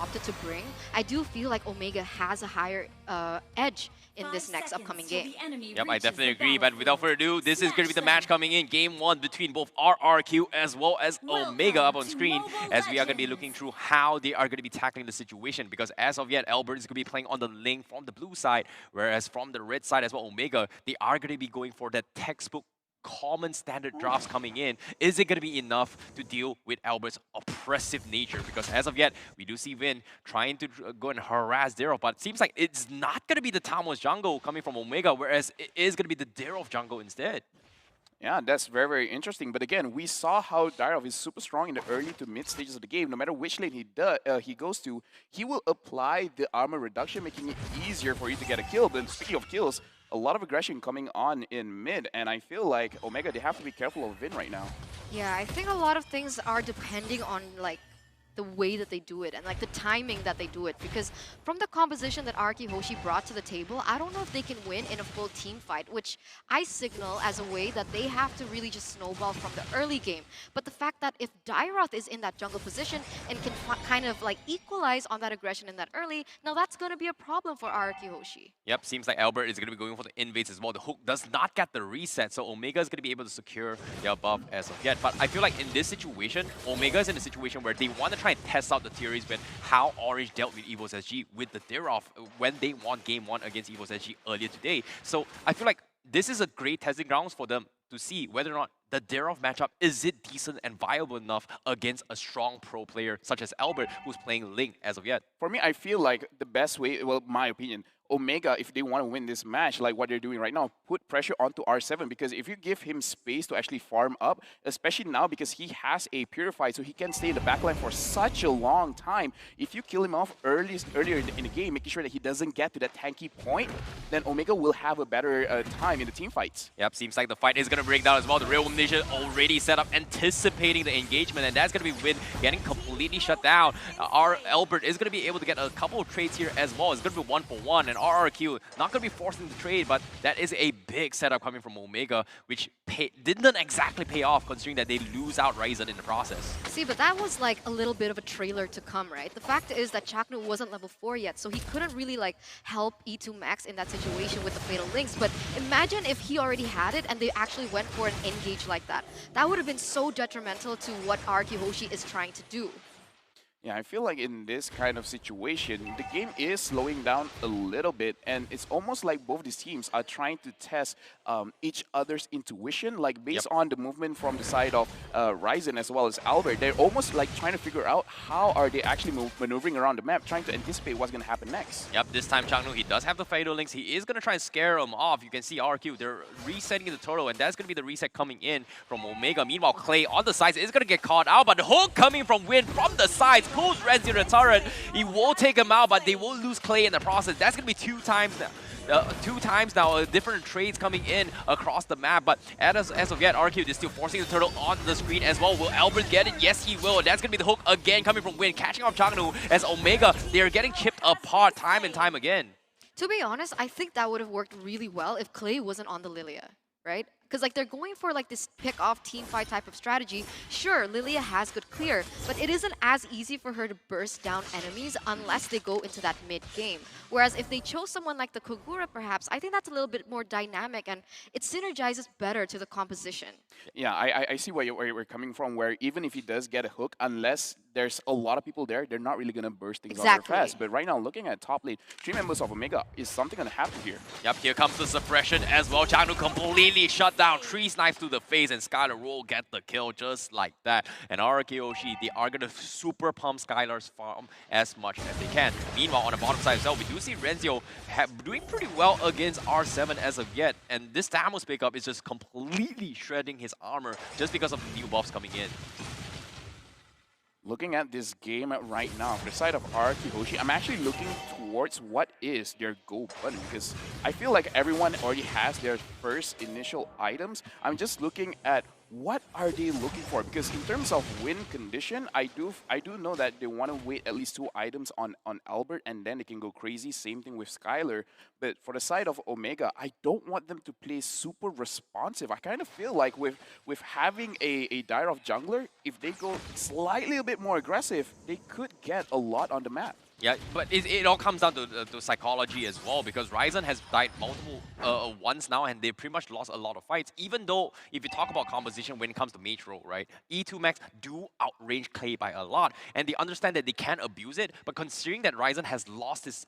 opted to bring, I do feel like Omega has a higher edge in this next upcoming game. Yep, I definitely agree. But without further ado, this is going to be the match coming in. Game 1 between both RRQ as well as Omega up on screen, as we are going to be looking through how they are going to be tackling the situation. Because as of yet, Albert is going to be playing on the link from the blue side, whereas from the red side as well, Omega, they are going to be going for that textbook common standard drafts coming in. Is it going to be enough to deal with Albert's oppressive nature? Because as of yet, we do see Vin trying to go and harass Darrow, but it seems like it's not going to be the Tamos jungle coming from Omega, whereas it is going to be the Darrow jungle instead. Yeah, that's very, very interesting. But again, we saw how Dyrov is super strong in the early to mid stages of the game. No matter which lane he goes to, he will apply the armor reduction, making it easier for you to get a kill. But speaking of kills, a lot of aggression coming on in mid, and I feel like Omega, they have to be careful of Vin right now. Yeah, I think a lot of things are depending on like the way that they do it and like the timing that they do it, because from the composition that RRQ Hoshi brought to the table, I don't know if they can win in a full team fight, which I signal as a way that they have to really just snowball from the early game. But the fact that if Dyroth is in that jungle position and can kind of like equalize on that aggression in that early, now that's going to be a problem for RRQ Hoshi. Yep, seems like Albert is going to be going for the invades as well. The hook does not get the reset, so Omega is going to be able to secure their buff as of yet. But I feel like in this situation, Omega is in a situation where they want to try and test out the theories with how Orange dealt with Evo's SG with the Darrow when they won Game 1 against Evo's SG earlier today. So I feel like this is a great testing grounds for them to see whether or not the Darrow matchup, is it decent and viable enough against a strong pro player such as Albert, who's playing Link as of yet. For me, I feel like the best way, well, my opinion, Omega, if they want to win this match, like what they're doing right now, put pressure onto R7, because if you give him space to actually farm up, especially now because he has a Purify, so he can stay in the backline for such a long time. If you kill him off earlier in the game, making sure that he doesn't get to that tanky point, then Omega will have a better time in the team fights. Yep, seems like the fight is going to break down as well. The Real Nation already set up, anticipating the engagement, and that's going to be Win getting completely shut down. Our Albert is going to be able to get a couple of trades here as well. It's going to be 1-for-1, and RRQ not going to be forcing the trade, but that is a big setup coming from Omega, which didn't exactly pay off considering that they lose out Ryzen in the process. See, but that was like a little bit of a trailer to come, right? The fact is that Chaknu wasn't level 4 yet, so he couldn't really like help E2 Max in that situation with the Fatal Links. But imagine if he already had it and they actually went for an engage like that. That would have been so detrimental to what RRQ Hoshi is trying to do. Yeah, I feel like in this kind of situation, the game is slowing down a little bit, and it's almost like both these teams are trying to test each other's intuition, like based on the movement from the side of Ryzen as well as Albert. They're almost like trying to figure out how are they actually maneuvering around the map, trying to anticipate what's going to happen next. Yep, this time Changnu, he does have the Fatal Links. He is going to try and scare him off. You can see RQ, they're resetting the turtle, and that's going to be the reset coming in from Omega. Meanwhile, Clay on the sides is going to get caught out, but the hook coming from Win from the sides pulls Renzi the turret. He will take him out, but they will lose Clay in the process. That's going to be two times now. Different trades coming in across the map, but as of yet, RQ is still forcing the turtle on the screen as well. Will Albert get it? Yes, he will. That's going to be the hook again coming from Win, catching off Changnu as Omega, they are getting chipped apart time and time again. To be honest, I think that would have worked really well if Clay wasn't on the Lilia, right? Because like they're going for like this pick-off team fight type of strategy. Sure, Lilia has good clear, but it isn't as easy for her to burst down enemies unless they go into that mid-game. Whereas if they chose someone like the Kogura perhaps, I think that's a little bit more dynamic and it synergizes better to the composition. Yeah, I see where you're coming from, where even if he does get a hook, unless there's a lot of people there, they're not really going to burst things out very fast. But right now, looking at top lane, 3 members of Omega, is something going to happen here. Yep, here comes the suppression as well. Changnu completely shut down. 3 snipes to the face, and Skylar will get the kill just like that. And RRQ Hoshi, they are going to super pump Skylar's farm as much as they can. Meanwhile, on the bottom side as well, we do see Renzio doing pretty well against R7 as of yet. And this Tamos pickup is just completely shredding his armor just because of the new buffs coming in. Looking at this game right now, for the side of RRQ Hoshi, I'm actually looking towards what is their go button, because I feel like everyone already has their first initial items. I'm just looking at what are they looking for? Because in terms of win condition, I do know that they want to wait at least 2 items on Albert, and then they can go crazy. Same thing with Skylar. But for the side of Omega, I don't want them to play super responsive. I kind of feel like with having a Dire of jungler, if they go slightly a bit more aggressive, they could get a lot on the map. Yeah, but it all comes down to psychology as well, because Ryzen has died multiple once now, and they pretty much lost a lot of fights. Even though, if you talk about composition when it comes to mage role, right, E2 Max do outrange Clay by a lot, and they understand that they can't abuse it, but considering that Ryzen has lost his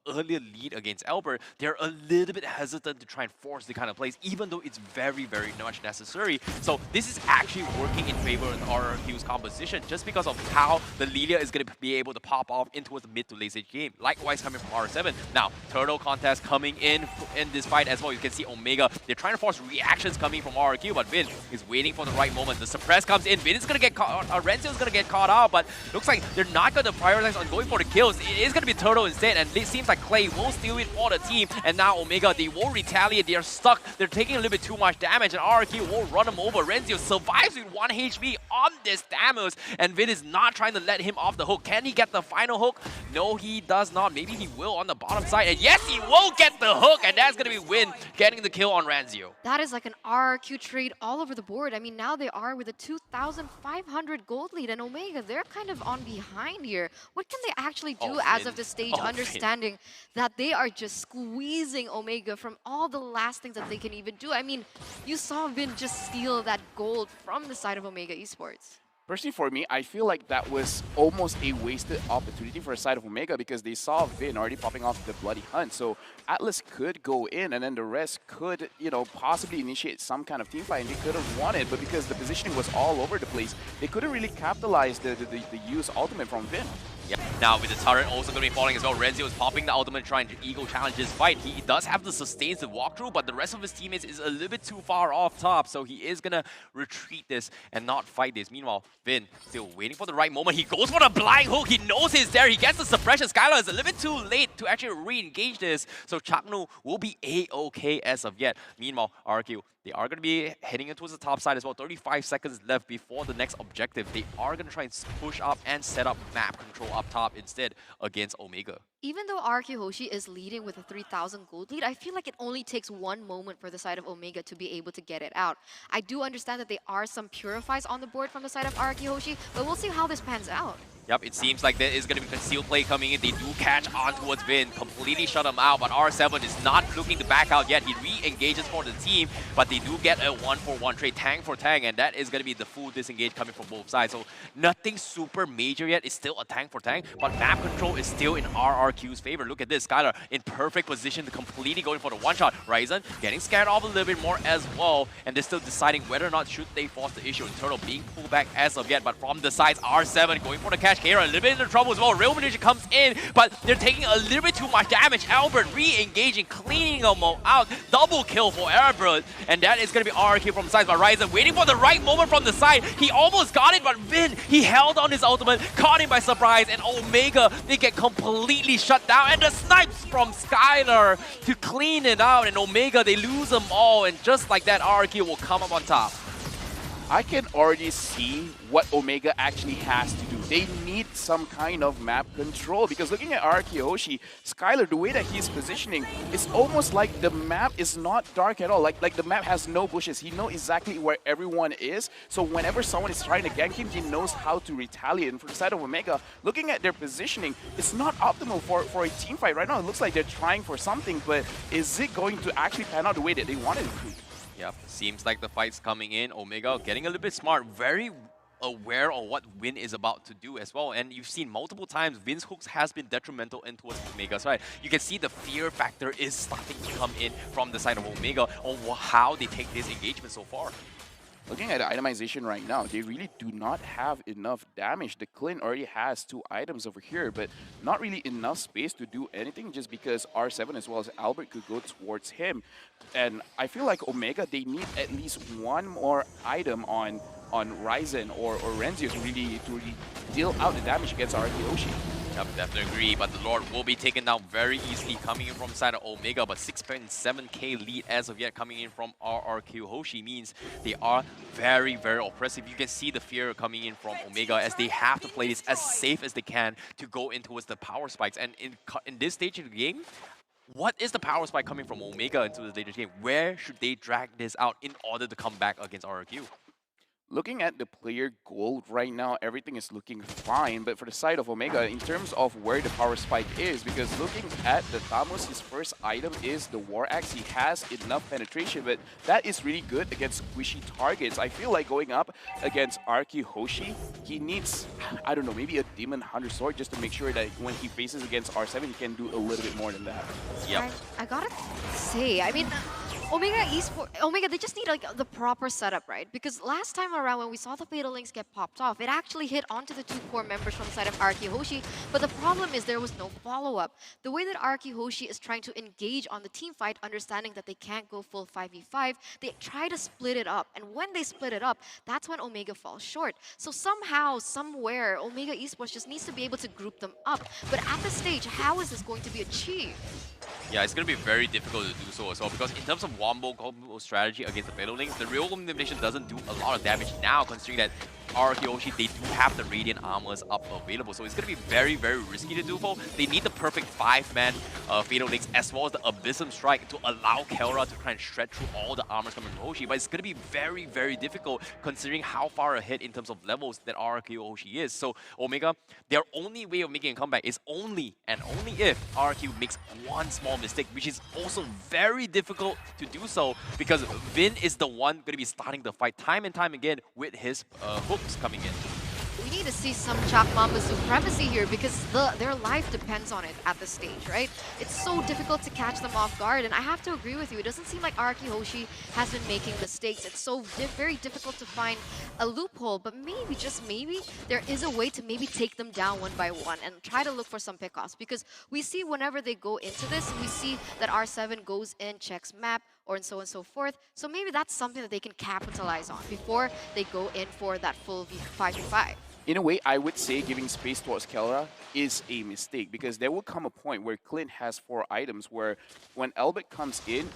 earlier lead against Albert, they're a little bit hesitant to try and force the kind of plays, even though it's very, very much necessary. So this is actually working in favor of RRQ's composition, just because of how the Lilia is going to be able to pop off into the mid to late stage game. Likewise coming from R7. Now, Turtle contest coming in this fight as well. You can see Omega, they're trying to force reactions coming from RRQ, but Vin is waiting for the right moment. The suppress comes in. Vin is going to get caught, Renzo is going to get caught out, but looks like they're not going to prioritize on going for the kills. It is going to be Turtle instead, and it seems like Clay will steal it for the team, and now Omega, they will retaliate. They are stuck. They're taking a little bit too much damage, and RRQ will run them over. Renzo survives with 1 HP on this Thamus, and Vin is not trying to let him off the hook. Can he get the final hook? No, he does not. Maybe he will on the bottom side. And yes, he will get the hook. And that's going to be Win getting the kill on Ranzio. That is like an RRQ trade all over the board. I mean, now they are with a 2,500 gold lead. And Omega, they're kind of on behind here. What can they actually do as of this stage, understanding that they are just squeezing Omega from all the last things that they can even do? I mean, you saw Vin just steal that gold from the side of Omega Esports. Personally, for me, I feel like that was almost a wasted opportunity for a side of Omega, because they saw Vin already popping off the Bloody Hunt. So Atlas could go in, and then the rest could, you know, possibly initiate some kind of team fight, and they could have won it. But because the positioning was all over the place, they couldn't really capitalize the use ultimate from Vin. Yeah. Now with the turret also going to be falling as well, Renzo is popping the ultimate trying to ego challenge this fight. He does have the sustains to walk through, but the rest of his teammates is a little bit too far off top, so he is going to retreat this and not fight this. Meanwhile, Vin still waiting for the right moment. He goes for the blind hook. He knows he's there. He gets the suppression. Skylar is a little bit too late to actually re-engage this, so Chaknu will be A-okay as of yet. Meanwhile, RQ, they are going to be heading in towards the top side as well. 35 seconds left before the next objective. They are going to try and push up and set up map control up top instead against Omega. Even though RRQ Hoshi is leading with a 3,000 gold lead, I feel like it only takes one moment for the side of Omega to be able to get it out. I do understand that there are some purifies on the board from the side of RRQ Hoshi, but we'll see how this pans out. Yep, it seems like there is going to be concealed play coming in. They do catch on towards Vin, completely shut him out, but R7 is not looking to back out yet. He re-engages for the team, but they do get a 1-for-1 trade, tank for tank, and that is going to be the full disengage coming from both sides. So nothing super major yet. It's still a tank for tank, but map control is still in RRQ's favor. Look at this, Skylar in perfect position to completely going for the one-shot. Ryzen getting scared off a little bit more as well, and they're still deciding whether or not should they force the issue. Turtle being pulled back as of yet, but from the sides, R7 going for the catch. Kara a little bit into trouble as well. Real Magician comes in, but they're taking a little bit too much damage. Albert re-engaging, cleaning them all out. Double kill for Albert, and that is going to be RRQ from the side. But Ryzen waiting for the right moment from the side. He almost got it, but Vin, he held on his ultimate, caught him by surprise, and Omega, they get completely shut down. And the snipes from Skylar to clean it out, and Omega, they lose them all, and just like that, RRQ will come up on top. I can already see what Omega actually has to do. They need some kind of map control, because looking at RRQ Hoshi, Skylar, the way that he's positioning, it's almost like the map is not dark at all. Like the map has no bushes. He knows exactly where everyone is. So whenever someone is trying to gank him, he knows how to retaliate. And for the side of Omega, looking at their positioning, it's not optimal for a team fight. Right now, it looks like they're trying for something, but is it going to actually pan out the way that they wanted it to? Yep, seems like the fight's coming in. Omega getting a little bit smart, very aware of what Vin is about to do as well. And you've seen multiple times Vin's hooks has been detrimental in towards Omega's side. You can see the fear factor is starting to come in from the side of Omega on how they take this engagement so far. Looking at the itemization right now, they really do not have enough damage. The Clint already has 2 items over here, but not really enough space to do anything, just because R7 as well as Albert could go towards him. And I feel like Omega, they need at least one more item on Ryzen or Renzi to really deal out the damage against RRQ Hoshi. Yep, definitely agree. But the Lord will be taken down very easily coming in from the side of Omega. But 6.7k lead as of yet coming in from RRQ Hoshi means they are very, very oppressive. You can see the fear coming in from Omega as they have to play this as safe as they can to go in towards the power spikes. And in this stage of the game, what is the power spike coming from Omega into the later game? Where should they drag this out in order to come back against RRQ? Looking at the player gold right now, everything is looking fine. But for the side of Omega, in terms of where the power spike is, because looking at the Thamus, his first item is the War Axe. He has enough penetration, but that is really good against squishy targets. I feel like going up against RRQ Hoshi, he needs, I don't know, maybe a Demon Hunter Sword just to make sure that when he faces against R7, he can do a little bit more than that. Yep. I gotta say, I mean, Omega, they just need like the proper setup, right? Because last time around when we saw the Fatal Links get popped off, it actually hit onto the two core members from the side of RRQ Hoshi, but the problem is there was no follow-up. The way that RRQ Hoshi is trying to engage on the team fight, understanding that they can't go full 5v5, they try to split it up, and when they split it up, that's when Omega falls short. So somehow, somewhere, Omega Esports just needs to be able to group them up. But at this stage, how is this going to be achieved? Yeah, it's going to be very difficult to do so as well, because in terms of wombo combo strategy against the Fatal Links, the real elimination doesn't do a lot of damage now, considering that RRQ Hoshi, they do have the Radiant Armors up available, so it's going to be very, very risky to do so. They need the perfect 5-man Fatal Links as well as the Abyssum Strike to allow Kelra to try and shred through all the armors coming from Hoshi, but it's going to be very, very difficult considering how far ahead in terms of levels that RRQ Hoshi is. So Omega, their only way of making a comeback is only and only if RRQ makes one small mistake, which is also very difficult to do so because Vin is the one going to be starting the fight time and time again with his hooks coming in. We need to see some Chalk Mamba supremacy here because their life depends on it at this stage, right? It's so difficult to catch them off guard, and I have to agree with you. It doesn't seem like RRQ Hoshi has been making mistakes. It's so very difficult to find a loophole, but maybe, just maybe, there is a way to maybe take them down one by one and try to look for some pickoffs, because we see whenever they go into this, we see that R7 goes in, checks map, or and so on and so forth. So maybe that's something that they can capitalize on before they go in for that full 5v5. In a way, I would say giving space towards Kelra is a mistake because there will come a point where Clint has 4 items where when Albert comes in,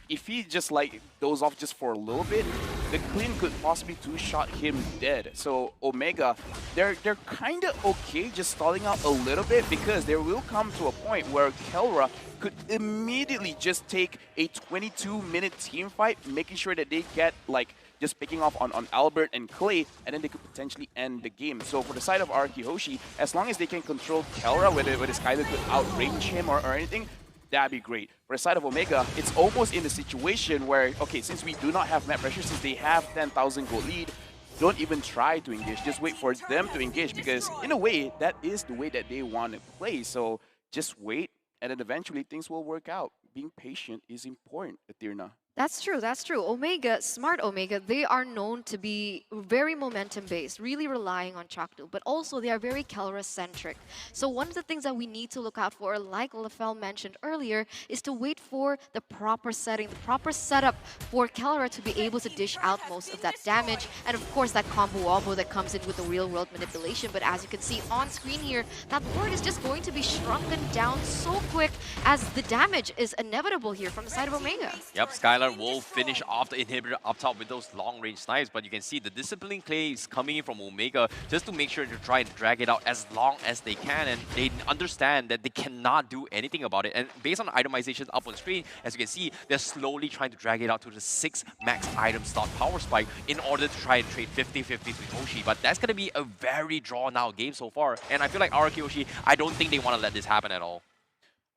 if he just like goes off just for a little bit, the Clint could possibly two-shot him dead. So Omega, they're kind of okay just stalling out a little bit because there will come to a point where Kelra could immediately just take a 22-minute team fight, making sure that they get like just picking off on Albert and Clay, and then they could potentially end the game. So for the side of RRQ Hoshi, as long as they can control Kelra, whether Skyler could outrange him or anything, that'd be great. For the side of Omega, it's almost in the situation where, okay, since we do not have map pressure, since they have 10,000 gold lead, don't even try to engage. Just wait for them to engage because in a way, that is the way that they want to play. So just wait, and then eventually things will work out. Being patient is important, Athirna. That's true, that's true. Omega, smart Omega, they are known to be very momentum-based, really relying on Chakdu, but also they are very Kelra-centric. So one of the things that we need to look out for, like Lafell mentioned earlier, is to wait for the proper setting, the proper setup for Kelra to be able to dish out most of that damage, and of course that combo wombo that comes in with the real-world manipulation. But as you can see on screen here, that ward is just going to be shrunken down so quick as the damage is inevitable here from the side of Omega. Yep, Skylar will finish off the inhibitor up top with those long-range snipes, but you can see the discipline play is coming in from Omega just to make sure to try and drag it out as long as they can, and they understand that they cannot do anything about it. And based on the itemizations up on screen, as you can see, they're slowly trying to drag it out to the 6 max item slot power spike in order to try and trade 50-50 with Hoshi. But that's going to be a very drawn-out game so far, and I feel like RRQ Hoshi, I don't think they want to let this happen at all.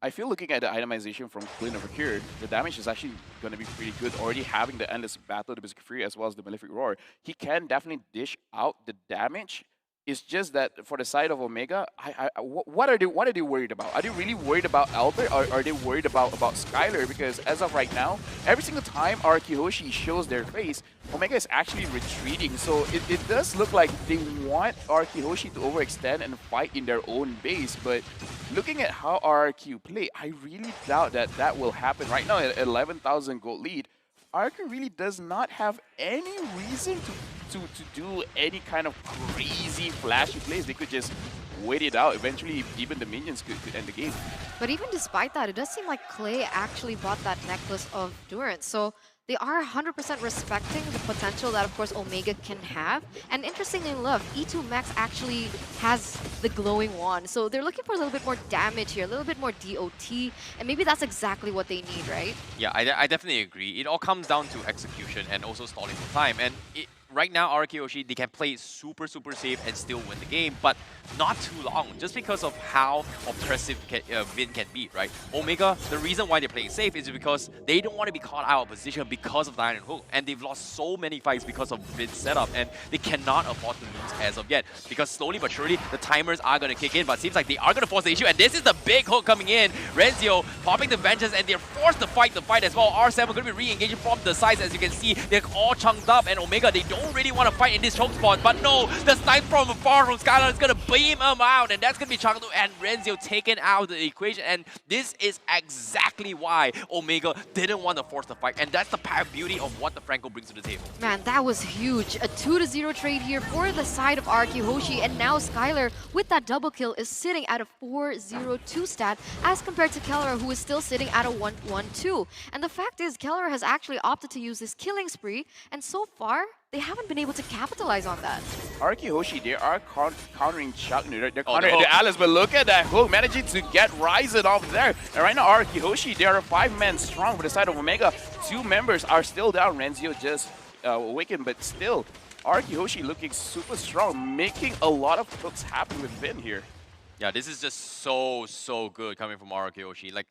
I feel looking at the itemization from Clint over here, the damage is actually going to be pretty good. Already having the Endless Battle, the Berserker Fury, as well as the Malefic Roar, he can definitely dish out the damage. It's just that for the side of Omega, what are they worried about? Are they really worried about Albert, or are they worried about Skylar? Because as of right now, every single time RRQ Hoshi shows their face, Omega is actually retreating. So it does look like they want RRQ Hoshi to overextend and fight in their own base. But looking at how RRQ play, I really doubt that that will happen. Right now at 11,000 gold lead, RRQ really does not have any reason to do any kind of crazy flashy plays. They could just wait it out. Eventually, even the minions could end the game. But even despite that, it does seem like Clay actually bought that necklace of Durance. So they are 100% respecting the potential that, of course, Omega can have. And interestingly enough, E2 Max actually has the glowing wand. So they're looking for a little bit more damage here, a little bit more DOT. And maybe that's exactly what they need, right? Yeah, I definitely agree. It all comes down to execution and also stalling for time. And right now, RRQ Hoshi, they can play super safe and still win the game, but not too long, just because of how oppressive Vin can be, right? Omega, the reason why they're playing safe is because they don't want to be caught out of position because of the Iron Hook, and they've lost so many fights because of Vin's setup, and they cannot afford to lose as of yet, because slowly but surely, the timers are going to kick in, but it seems like they are going to force the issue, and this is the big hook coming in. Renzio popping the Vengeance, and they're forced to fight the fight as well. R7 going to be re-engaging from the sides, as you can see. They're all chunked up, and Omega, they don't really want to fight in this choke spot, but no, the snipe from afar from Skylar is going to beam him out, and that's going to be chunked and Renzio taken out of the equation, and this is exactly why Omega didn't want to force the fight, and that's the beauty of what the Franco brings to the table. Man, that was huge. A 2-0 trade here for the side of RRQ Hoshi, and now Skylar, with that double kill, is sitting at a 4-0-2 stat, as compared to Keller, who is still sitting at a 1-1-2. And the fact is, Keller has actually opted to use this killing spree, and so far, they haven't been able to capitalize on that. RRQ Hoshi, they are countering Chuck. They're countering the Alice, but look at that hook, managing to get Ryzen off there. And right now, RRQ Hoshi, they are a 5-man strong for the side of Omega. 2 members are still down. Renzio just awakened, but still, RRQ Hoshi looking super strong, making a lot of hooks happen with Vin here. Yeah, this is just so good coming from RRQ Hoshi. Like,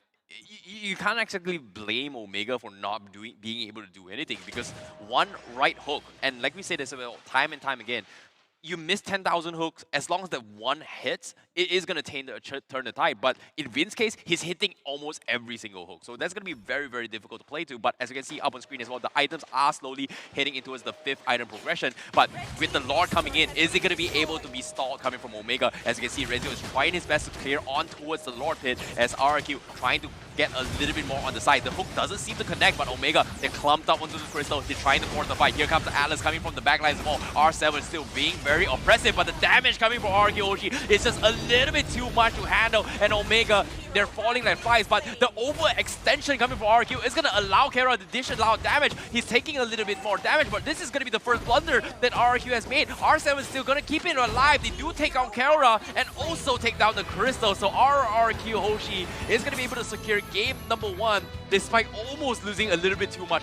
you can't actually blame Omega for not being able to do anything, because one right hook, and like we say this about time and time again, you miss 10,000 hooks, as long as that one hits, it is going to turn the tide. But in Vin's case, he's hitting almost every single hook. So that's going to be very difficult to play to. But as you can see up on screen as well, the items are slowly heading into the 5th item progression. But with the Lord coming in, is it going to be able to be stalled coming from Omega? As you can see, Renzio is trying his best to clear on towards the Lord pit, as RRQ trying to get a little bit more on the side. The hook doesn't seem to connect, but Omega, they're clumped up onto the crystal. They're trying to force the fight. Here comes the Atlas coming from the backline as well. R7 still being very oppressive, but the damage coming from RRQ Hoshi is just a little bit too much to handle. And Omega, they're falling like flies, but the overextension coming from RRQ is going to allow Kara to dish out damage. He's taking a little bit more damage, but this is going to be the first blunder that RRQ has made. R7 is still going to keep it alive. They do take out Kara and also take down the crystal. So RRQ Hoshi is going to be able to secure game number 1 despite almost losing a little bit too much.